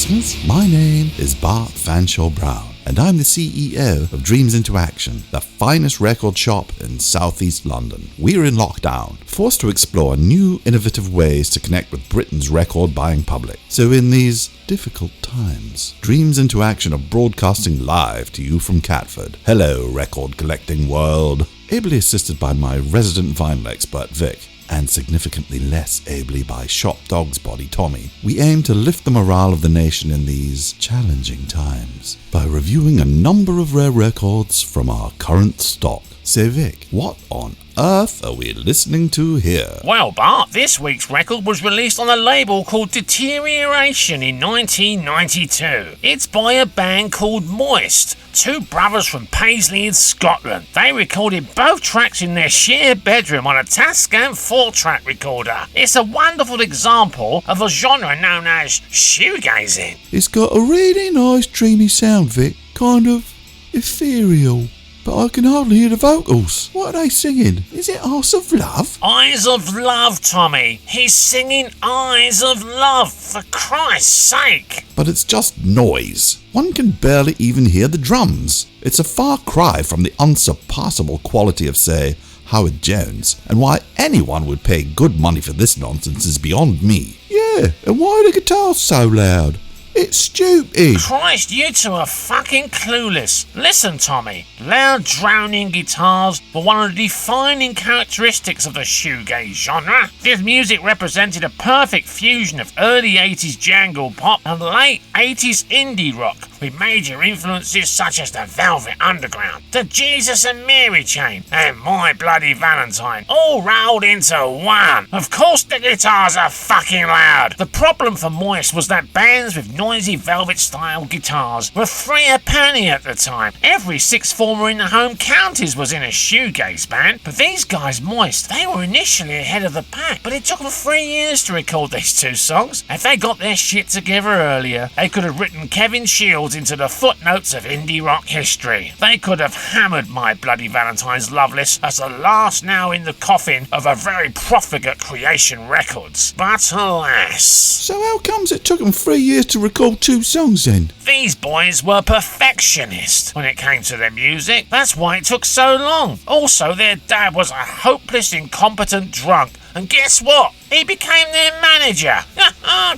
listeners. My name is Bart Fanshawe Brown, and I'm the CEO of Dreams Into Action, the finest record shop in southeast London. We're in lockdown, forced to explore new innovative ways to connect with Britain's record buying public. So in these difficult times, Dreams Into Action are broadcasting live to you from Catford. Hello, record collecting world. Ably assisted by my resident vinyl expert Vic, and significantly less ably by shop dog's body Tommy, we aim to lift the morale of the nation in these challenging times by reviewing a number of rare records from our current stock. So Vic, what on earth are we listening to here? Well, Bart, this week's record was released on a label called Deterioration in 1992. It's by a band called Moist, two brothers from Paisley in Scotland. They recorded both tracks in their shared bedroom on a Tascam 4-track recorder. It's a wonderful example of a genre known as shoegazing. It's got a really nice dreamy sound, Vic, kind of ethereal. But I can hardly hear the vocals. What are they singing? Is it Eyes of Love? Eyes of Love, Tommy. He's singing Eyes of Love, for Christ's sake. But it's just noise. One can barely even hear the drums. It's a far cry from the unsurpassable quality of, say, Howard Jones, and why anyone would pay good money for this nonsense is beyond me. Yeah, and why are the guitars so loud? It's stupid. Christ, you two are fucking clueless. Listen, Tommy, loud drowning guitars were one of the defining characteristics of the shoegaze genre. This music represented a perfect fusion of early 80s jangle pop and late 80s indie rock, with major influences such as the Velvet Underground, the Jesus and Mary Chain, and My Bloody Valentine, all rolled into one. Of course the guitars are fucking loud. The problem for Moist was that bands with noisy Velvet-style guitars were free a penny at the time. Every sixth former in the home counties was in a shoegaze band, but these guys, Moist, they were initially ahead of the pack, but it took them 3 years to record these two songs. If they got their shit together earlier, they could have written Kevin Shields into the footnotes of indie rock history. They could have hammered My Bloody Valentine's Loveless as the last nail in the coffin of a very profligate Creation Records. But alas. So how comes it took them 3 years to record two songs then? These boys were perfectionists when it came to their music. That's why it took so long. Also, their dad was a hopeless, incompetent drunk. And guess what? He became their manager.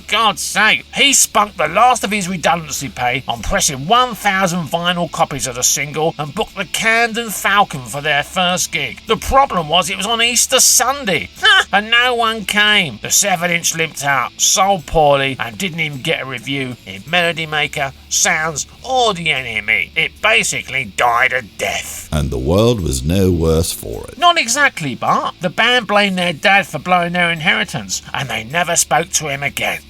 God's sake. He spunked the last of his redundancy pay on pressing 1,000 vinyl copies of the single and booked the Camden Falcon for their first gig. The problem was it was on Easter Sunday. And no one came. The 7-inch limped out, sold poorly, and didn't even get a review in Melody Maker, Sounds, or the NME. It basically died a death. And the world was no worse for it. Not exactly, Bart. The band blamed their dad for blowing their inheritance, and they never spoke to him again.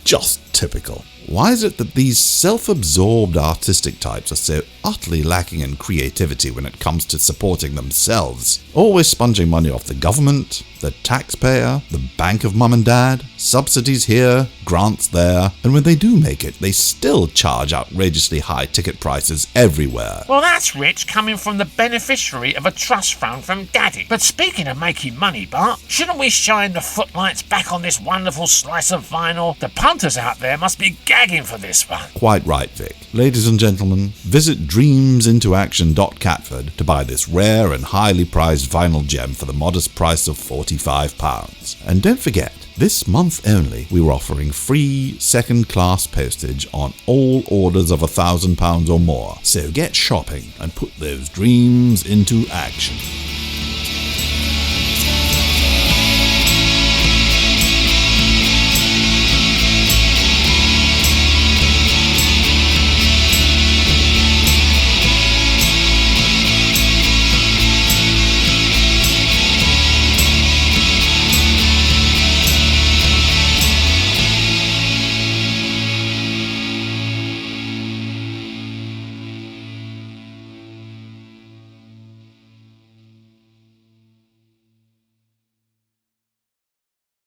Just typical. Why is it that these self-absorbed artistic types are so utterly lacking in creativity when it comes to supporting themselves? Always sponging money off the government, the taxpayer, the bank of mum and dad, subsidies here, grants there, and when they do make it, they still charge outrageously high ticket prices everywhere. Well, that's rich coming from the beneficiary of a trust fund from Daddy. But speaking of making money, Bart, shouldn't we shine the footlights back on this wonderful slice of vinyl? The punters out there must be gagging for this one. Quite right, Vic. Ladies and gentlemen, visit dreamsintoaction.catford to buy this rare and highly prized vinyl gem for the modest price of £45. And don't forget, this month only, we were offering free second-class postage on all orders of £1,000 or more. So get shopping and put those dreams into action.